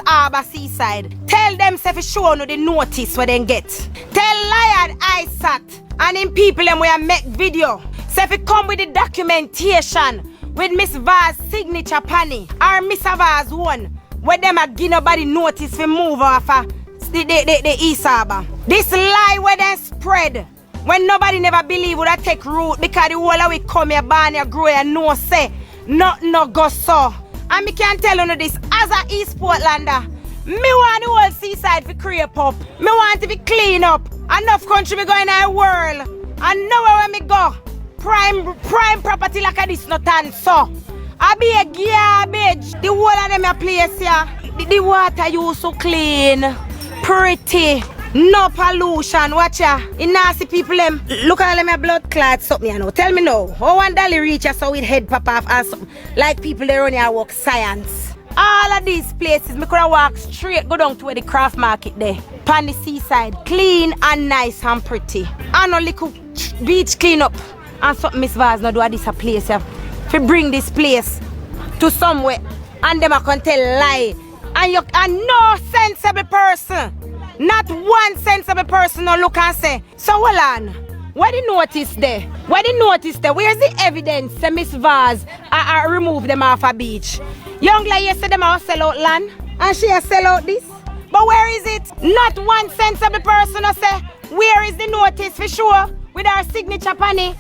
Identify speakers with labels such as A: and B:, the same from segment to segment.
A: Harbour Seaside. Tell them say fi show no the notice where they get. Tell Lion ISAT and him people them where make video. Say fi come with the documentation with Miss Vaz signature panny or Miss Vaz one where them a give nobody notice fi move off the East Harbour. This lie where they spread when nobody never believe would take root because the whole of we come here, born here, grow here, no say, nothing no go so. And me can tell you this, as a East Portlander, me want the whole seaside to creep up. Me want to be clean up. Enough country me go in the world. And nowhere where me go, prime property like this not done so. I be a garbage. The whole of them a place here. The water you so clean, pretty. No pollution, watch ya. In nasty people them, look at them blood clots something you know. Tell me now, how one dolly reach ya so it head pop off and something. Like people they run here work science. All of these places, me could have walk straight, go down to where the craft market there. Pan the seaside, clean and nice and pretty. And a little beach clean up. And something Miss Vaz no do at this a place ya. To bring this place to somewhere. And them a can tell lie. And you and no sensible person. Not one sensible person no look and say, so hold on, where the notice there? Where the notice there? Where's the evidence that Miss Vaz remove them off a beach? Young lady yesterday them all sell out land and she has sell out this. But where is it? Not one sensible person no say, where is the notice for sure? With her signature penny.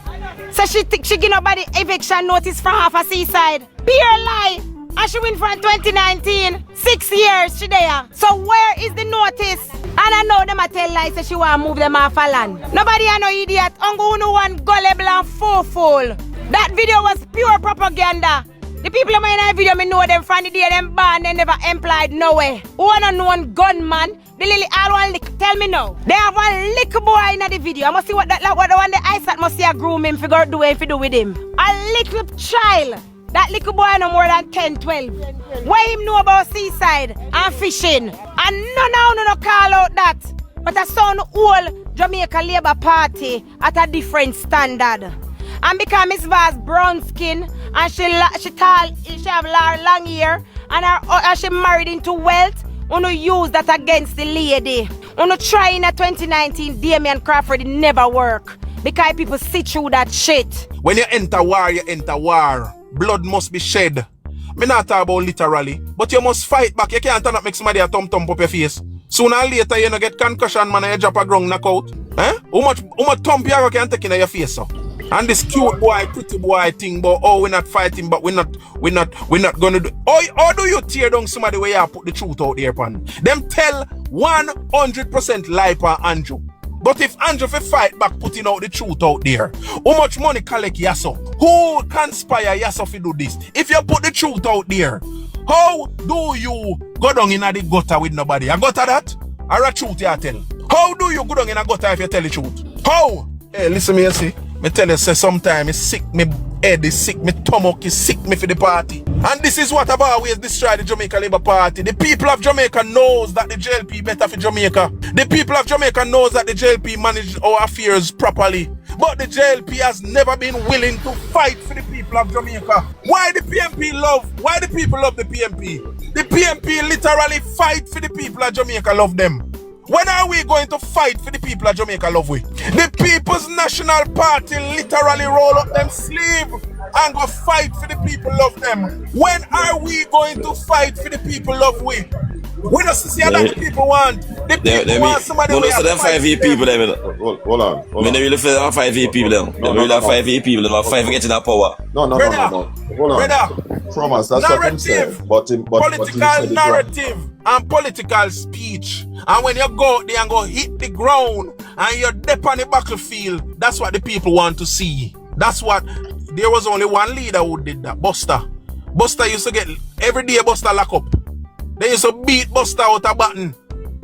A: So she give nobody eviction notice from half a seaside. Pure lie. And she win from 2019. 6 years she there. So where is the notice? And I know them a tell lies say she want to move them off a land. Nobody a no idiot. Ongo no one gullible and fool. That video was pure propaganda. The people in that video, me know them from the day them born, they never employed nowhere. Who wanna know one gunman? The lily all one lick. Tell me now. They have one lick boy in the video. I must see what the one the ISAT must see a groom him figure do if you do with him. A little child. That little boy no more than 10, 12. What him know about seaside and fishing? And no call out that. But a son old Jamaica Labour Party at a different standard. And because Miss Vaz brown skin and she tall, she have long hair and she married into wealth, wanna use that against the lady. Wanna try in a 2019 Damian Crawford, it never work. Because people see through that shit.
B: When you enter war, you enter war. Blood must be shed. Me not talk about literally, but you must fight back. You can't turn up make somebody a thump up your face. Sooner or later you no get concussion man and you drop a ground knockout. Eh? How much thump you can take in your face so? And this cute boy, pretty boy thing, but oh we're not fighting, but we're not gonna do. Or do you tear down somebody where you put the truth out there pan? Them tell 100% lie for Andrew. But if Andrew fi fight back putting out the truth out there, how much money collect Yasso? Who conspire Yasso fi do this? If you put the truth out there, how do you go down in the gutter with nobody? A gutter that? Or a truth you tell? How do you go down in a gutter if you tell the truth? How? Hey, listen me, you see. Me tell you, say sometimes it's sick, me head is sick, me stomach is sick, me for the party. And this is what about always destroy the Jamaica Labour Party. The people of Jamaica knows that the JLP better for Jamaica. The people of Jamaica knows that the JLP manage our affairs properly. But the JLP has never been willing to fight for the people of Jamaica. Why the PNP why the people love the PNP? The PNP literally fight for the people of Jamaica love them. When are we going to fight for the people of Jamaica love we? The People's National Party literally roll up them sleeve and go fight for the people of them. When are we going to fight for the people of we? We don't see that the people want. The people want somebody who has to fight for
C: people
B: them.
C: Hold on. I mean, they really feel 5 people them. They really have 5 people them. 5 getting that power.
B: No. Hold on. Brother,
C: promise, that's
B: narrative,
C: what I'm saying. But
B: political narrative and political speech. And when you go out there and go hit the ground and you're deep on the battlefield, that's what the people want to see. That's what, there was only one leader who did that, Buster. Buster used to get, every day Buster lock up. They used to beat Buster out a button.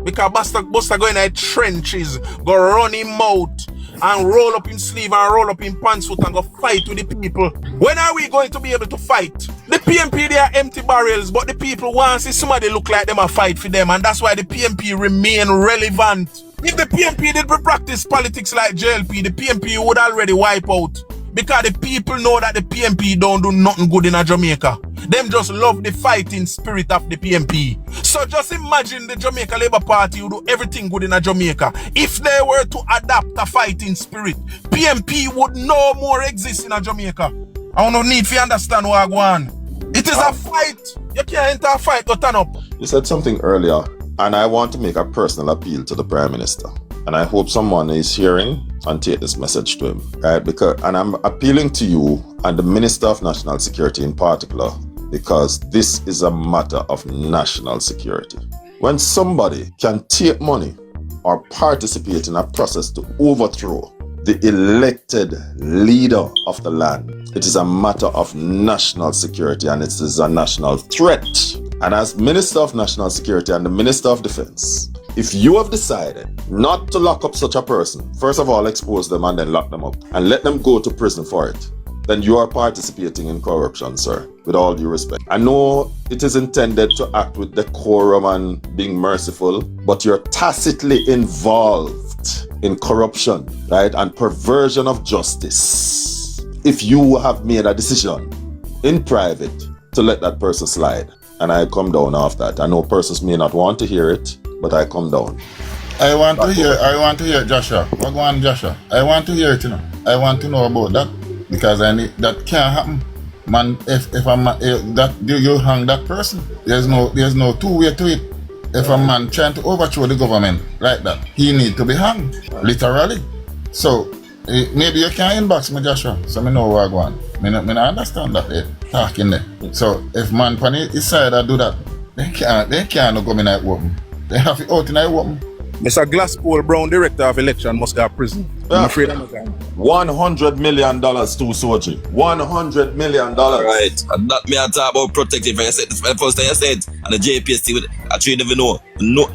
B: Because Buster go in the trenches, go run him out, and roll up in sleeve and roll up in pantsuit and go fight with the people. When are we going to be able to fight? The PNP, they are empty barrels, but the people want to see somebody look like them and fight for them, and that's why the PNP remain relevant. If the PNP did practice politics like JLP, the PNP would already wipe out. Because the people know that the PNP don't do nothing good in Jamaica. Them just love the fighting spirit of the PNP. So just imagine the Jamaica Labour Party who do everything good in a Jamaica. If they were to adapt a fighting spirit, PNP would no more exist in a Jamaica. I don't need to understand what I want. It is a fight. You can't enter a fight to turn up.
D: You said something earlier, and I want to make a personal appeal to the Prime Minister. And I hope someone is hearing and take this message to him, right? And I'm appealing to you and the Minister of National Security in particular, because this is a matter of national security. When somebody can take money or participate in a process to overthrow the elected leader of the land, it is a matter of national security and it is a national threat. And as Minister of National Security and the Minister of Defense, if you have decided not to lock up such a person, first of all, expose them and then lock them up and let them go to prison for it, then you are participating in corruption, sir, with all due respect. I know it is intended to act with decorum and being merciful, but you're tacitly involved in corruption, right, and perversion of justice. If you have made a decision in private to let that person slide, and I come down off that. I know persons may not want to hear it, but I come down.
E: I want to hear Joshua. What go on, Joshua? I want to hear it, you know. I want to know about that because that can't happen. Man, if a man that you hang that person, there's no two-way to it. If a man trying to overthrow the government like that, he need to be hanged, literally. So maybe you can inbox me, Joshua, so me know where I go on. Me not understand that talking there. So if man pan his side I do that, they can't go in that open. They have it out in that open.
B: Mr. Glasspool Brown, director of election, must go to prison. I'm afraid I'm going.
D: $100 million to Soji. $100 million.
C: Right. And that me I talk about protective. I said the first time I said, and the JPST with actually never know. No,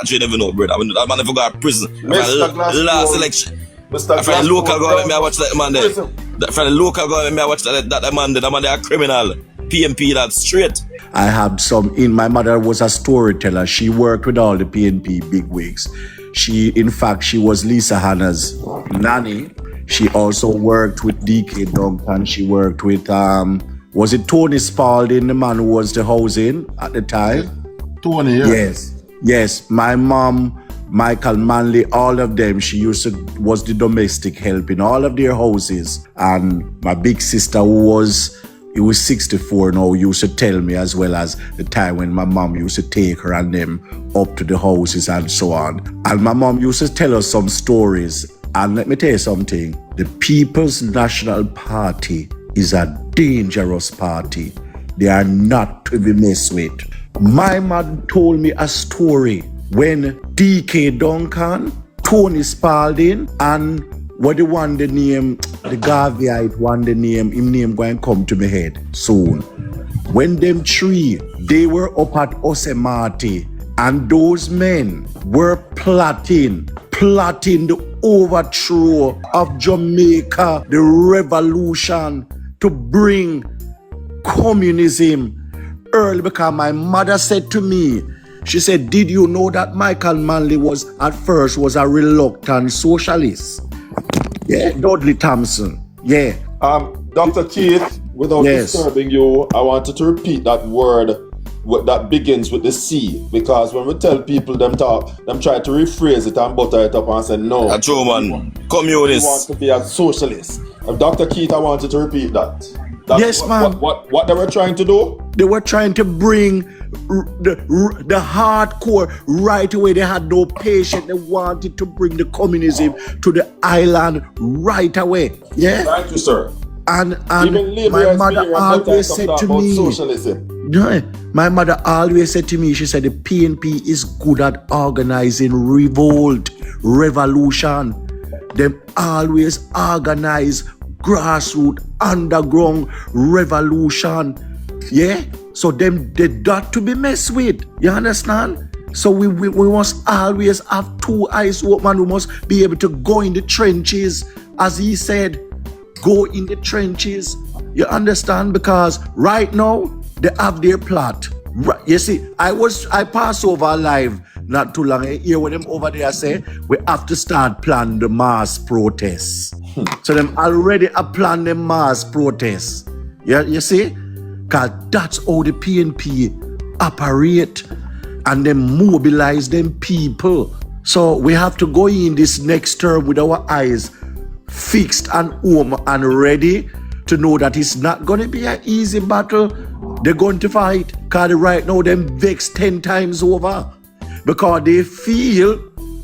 C: actually never know, brother. That man never go to prison. Last election. From the local government, I watch that man there. From the local government, I watch that man there. That man there a criminal. PNP, that's straight.
F: I have my mother was a storyteller. She worked with all the PNP bigwigs. She was Lisa Hanna's nanny. She also worked with DK Duncan. She worked with, was it Tony Spalding, the man who was the housing at the time?
E: Tony, yeah.
F: Yes. My mom, Michael Manley, all of them, was the domestic help in all of their houses. And my big sister was 64 now, used to tell me as well as the time when my mom used to take her and them up to the houses and so on. And my mom used to tell us some stories. And let me tell you something, the People's National Party is a dangerous party. They are not to be messed with. My mother told me a story when DK Duncan, Tony Spalding, and what the name, the Garveyite one, him name going to come to my head soon. When them three, they were up at Osemati, and those men were plotting the overthrow of Jamaica, the revolution, to bring communism early, because my mother said to me, she said, did you know that Michael Manley at first was a reluctant socialist? Yeah, Dudley Thompson. Yeah.
D: Dr. Keith, without disturbing you, I wanted to repeat that word that begins with the C, because when we tell people them try to rephrase it and butter it up and say no.
C: A true man. Communist.
D: You want to be a socialist. Dr. Keith, I wanted to repeat that.
F: Yes, man.
D: What they were trying to do?
F: They were trying to bring the hardcore right away. They had no patience. They wanted to bring the communism to the island right away. Yeah.
D: Thank you, sir.
F: And my mother always said to me,
D: socialism.
F: My mother always said to me, she said the PNP is good at organizing revolt, revolution. They always organize grassroots, underground revolution. Yeah? So them they got to be messed with. You understand? So we must always have two eyes open. We must be able to go in the trenches. As he said, go in the trenches. You understand? Because right now, they have their plot. You see, I passed over live not too long here when them over there say, we have to start planning the mass protests. So them already are planning the mass protests. Yeah, you see? Because that's how the PNP operate and then mobilize them people. So we have to go in this next term with our eyes fixed and home and ready to know that it's not going to be an easy battle. They're going to fight. Because right now, them vexed 10 times over. Because they feel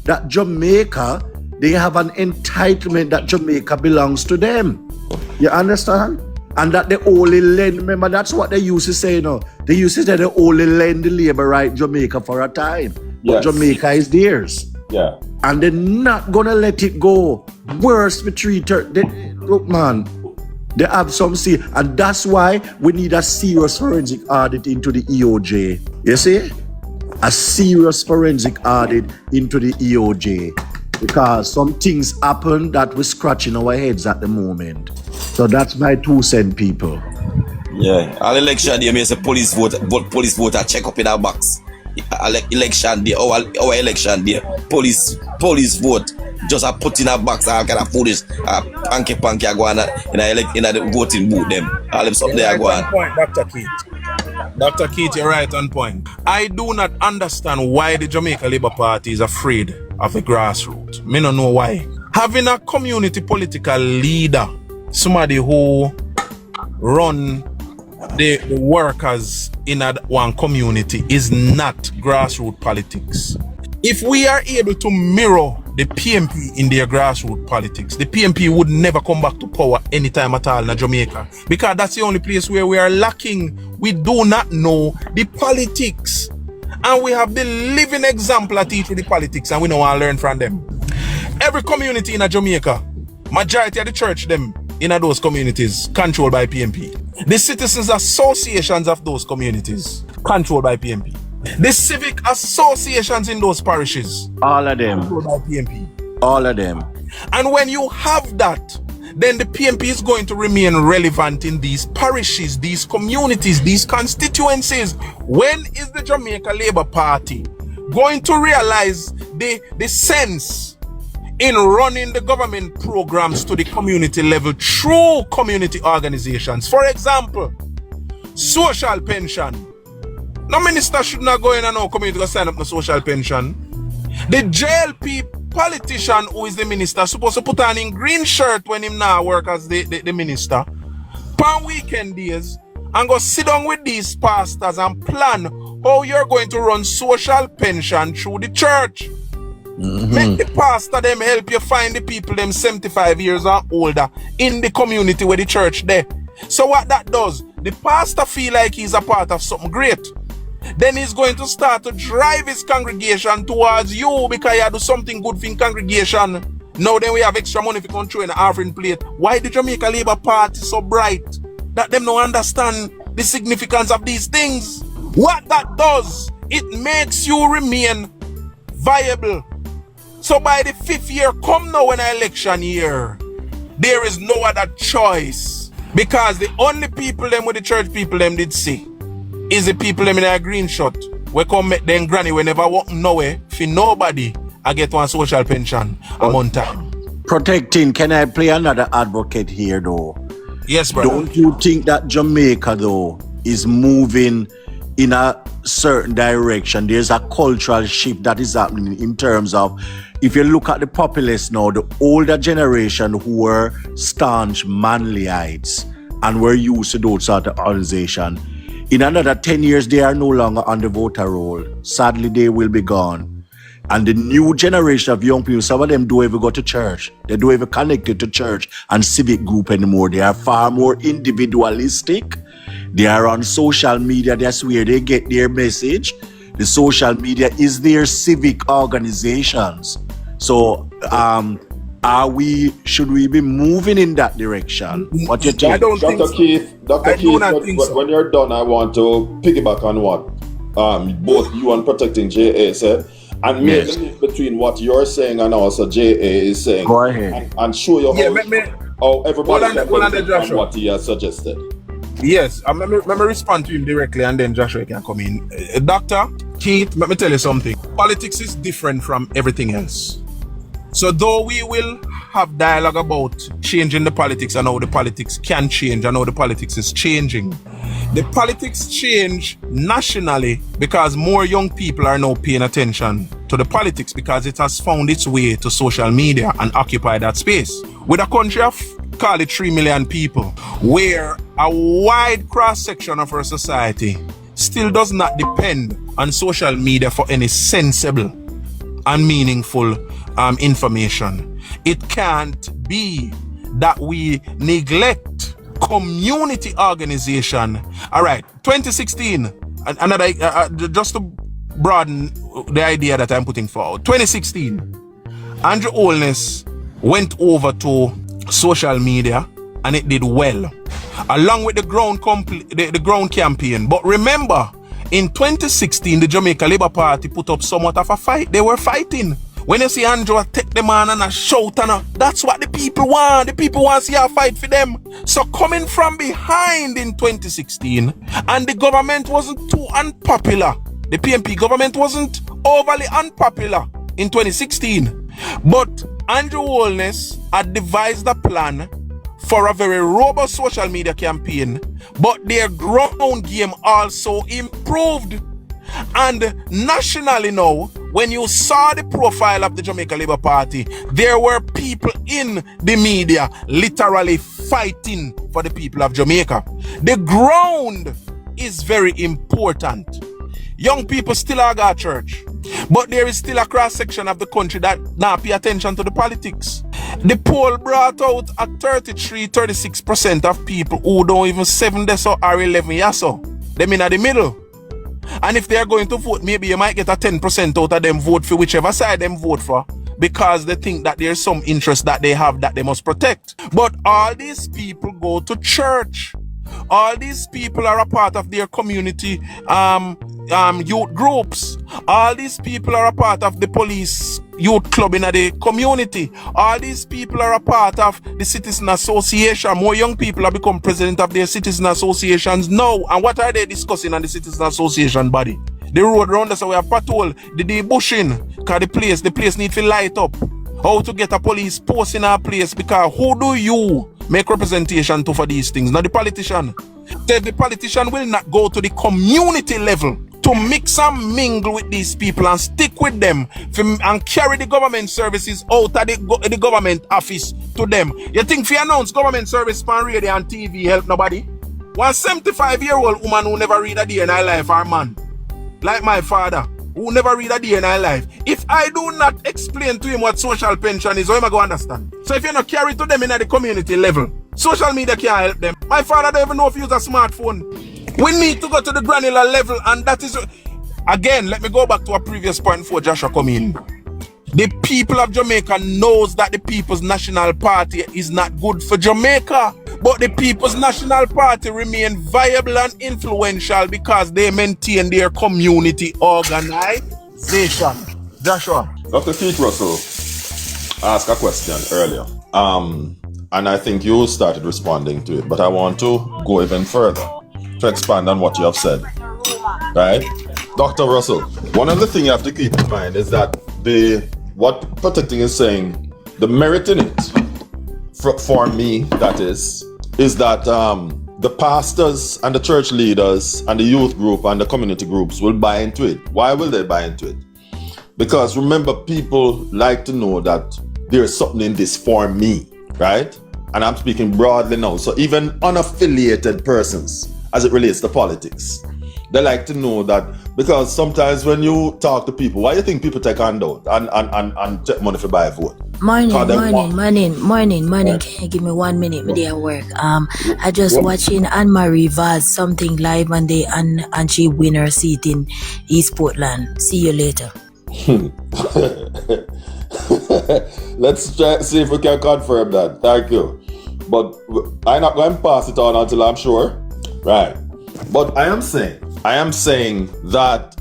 F: that Jamaica, they have an entitlement that Jamaica belongs to them. You understand? And that they only lend, remember that's what they used to say, They used to say they only lend the labor right Jamaica for a time. But Jamaica is theirs.
D: Yeah.
F: And they're not gonna let it go. Worse for look, man, they have some see, and that's why we need a serious forensic audit into the EOJ. You see? A serious forensic audit into the EOJ. Because some things happen that we're scratching our heads at the moment. So that's my 2 cents, people.
C: Yeah, all election day, me say police vote a check up in our box. Election day, our election day, police vote just a put in a box, all kind of foolish, panky go on in the voting booth them. All them something there go on.
B: Point, Dr. Keith. Dr. Keith, you're right on point. I do not understand why the Jamaica Labour Party is afraid of the grassroots. Me don't know why. Having a community political leader, somebody who run the workers in one community, is not grassroots politics. If we are able to mirror the PNP in their grassroots politics, the PNP would never come back to power anytime at all in Jamaica. Because that's the only place where we are lacking. We do not know the politics. And we have the living example that teach with the politics, and we know how to learn from them. Every community in Jamaica, majority of the church them in those communities controlled by PNP. The citizens associations of those communities controlled by PNP. The civic associations in those parishes,
F: all of them,
B: controlled by PNP.
F: All of them.
B: And when you have that, then the PNP is going to remain relevant in these parishes, these communities, these constituencies. When is the Jamaica Labour Party going to realize the sense in running the government programs to the community level through community organizations? For example, social pension. No minister should not go in and no community to sign up the social pension. The JLP politician who is the minister supposed to put on in green shirt when him now work as the minister on weekend days and go sit down with these pastors and plan how you're going to run social pension through the church. Make the pastor them help you find the people them 75 years or older in the community where the church there. So what that does, the pastor feel like he's a part of something great. Then he's going to start to drive his congregation towards you because you do something good for your congregation. Now then we have extra money for control in the offering plate. Why the Jamaica Labour Party so bright that them don't understand the significance of these things? What that does, it makes you remain viable. So by the 5th year come now in an election year, there is no other choice. Because the only people them with the church people them did see is the people them in a green shirt. We come make them granny whenever walk nowhere for nobody I get one social pension a month time.
F: Protecting, can I play another advocate here though?
B: Yes, brother.
F: Don't you think that Jamaica though is moving in a certain direction? There's a cultural shift that is happening in terms of, if you look at the populace now, the older generation who were staunch manlyites and were used to those sort of organization, in another 10 years, they are no longer on the voter roll. Sadly, they will be gone. And the new generation of young people, some of them don't even go to church. They don't even connect to church and civic group anymore. They are far more individualistic. They are on social media. That's where they get their message. The social media is their civic organizations. So, should we be moving in that direction? What do you think?
B: I don't think
D: Dr. Keith, when you're done, I want to piggyback on what both you and Protecting JA said, and make a link between what you're saying and also JA is saying.
F: Go ahead.
D: And show you how everybody can what he has suggested.
B: Yes, let me respond to him directly and then Joshua can come in. Dr. Keith, let me tell you something. Politics is different from everything else. So though we will have dialogue about changing the politics and how the politics can change and how the politics is changing. The politics change nationally because more young people are now paying attention to the politics because it has found its way to social media and occupy that space. With a country of, call it 3 million people, where a wide cross-section of our society still does not depend on social media for any sensible and meaningful information. It can't be that we neglect community organization. All right, 2016, another just to broaden the idea that I'm putting forward. 2016, Andrew Holness went over to social media and it did well, along with the ground campaign. But remember, in 2016, the Jamaica Labour Party put up somewhat of a fight. They were fighting. When you see Andrew take the man and a shout, and that's what the people want. The people want to see a fight for them. So coming from behind in 2016, and the government wasn't too unpopular. The PNP government wasn't overly unpopular in 2016. But Andrew Holness had devised a plan for a very robust social media campaign, but their ground game also improved. And nationally now, when you saw the profile of the Jamaica Labour Party, there were people in the media literally fighting for the people of Jamaica. The ground is very important. Young people still are go to church, but there is still a cross-section of the country that not pay attention to the politics. The poll brought out a 33-36% of people who don't even 7 days or 11 years so. Them in the middle. And if they are going to vote, maybe you might get a 10% out of them vote for whichever side them vote for, because they think that there's some interest that they have that they must protect. But all these people go to church. All these people are a part of their community youth groups. All these people are a part of the police youth club in the community. All these people are a part of the citizen association. More young people have become president of their citizen associations now. And what are they discussing on the citizen association body? The road round us, so we have patrol, the debushing, because the place need to light up. How to get a police post in our place, because who do you make representation to for these things? Not the politician. The politician will not go to the community level to mix and mingle with these people and stick with them and carry the government services out of the government office to them. You think if you announce government service on radio and TV help nobody? One 75-year-old woman who never read a day in her life, or man, like my father, who never read a day in her life, if I do not explain to him what social pension is, how am I going to understand? So if you not carry to them in the community level, social media can't help them. My father don't even know if he use a smartphone. We need to go to the granular level, and that is, again, let me go back to a previous point before Joshua come in. The people of Jamaica knows that the People's National Party is not good for Jamaica, but the People's National Party remain viable and influential because they maintain their community organization. Joshua.
D: Dr. Keith Russell asked a question earlier, and I think you started responding to it, but I want to go even further to expand on what you have said. Right? Dr. Russell, one of the things you have to keep in mind is that what Protecting is saying, the merit in it, for me, that is that the pastors and the church leaders and the youth group and the community groups will buy into it. Why will they buy into it? Because remember, people like to know that there's something in this for me, right? And I'm speaking broadly now. So even unaffiliated persons, as it relates to politics, they like to know that, because sometimes when you talk to people, why do you think people take handout and take money for buy a vote?
G: Morning. Can you give me 1 minute? Me there work. I just watching Anne-Marie Vaz something live and she win her seat in East Portland. See you later.
D: Let's try see if we can confirm that. Thank you. But I'm not going to pass it on until I'm sure. Right. But I am saying that,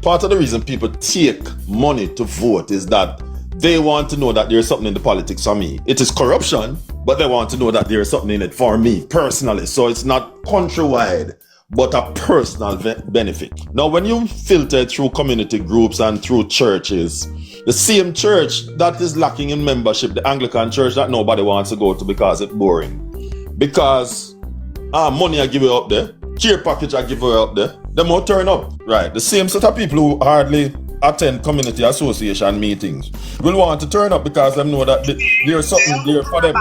D: part of the reason people take money to vote is that they want to know that there's something in the politics for me. It is corruption, but they want to know that there's something in it for me personally. So it's not countrywide, but a personal benefit. Now, when you filter through community groups and through churches, the same church that is lacking in membership, the Anglican church that nobody wants to go to because it's boring. Because money I give you up there, care package I give you up there, them will turn up. Right, the same set of people who hardly attend community association meetings will want to turn up because they know that there's something there for them.